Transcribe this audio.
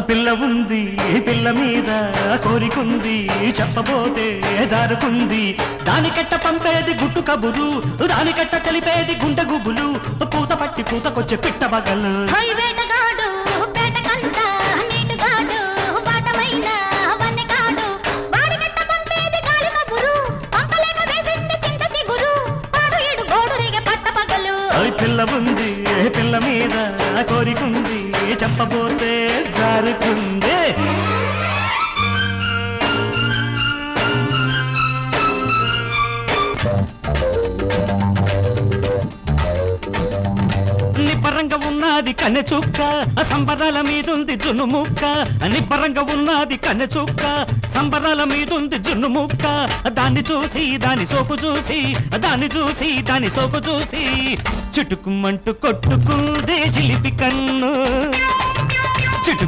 పిల్ల ఉంది పిల్ల మీద కోరికుంది చెప్పబోతే జారుకుంది దానికెట్ట పంపేది గుట్టు కబురు దానికెట్ట తెలిపేది గుండె గుబులు పూత పట్టి పూతకొచ్చే పిట్ట బగలు పిల్ల ఉంది పిల్ల మీద కోరికుంది చెప్పబోతే జారుకుంది నిబ్బరంగా ఉన్నది కన్నె చుక్క సంబరాల మీదుంది జున్ను ముక్క నిబ్బరంగా ఉన్నది కన్నె చుక్క సంబరాల మీదుంది జున్ను ముక్క దాన్ని చూసి దాని సోకు చూసి దాన్ని చూసి దాని సోకు చూసి చుట్టుకుమ్మంటూ కొట్టుకుందే జిలిపి కన్ను చుట్టు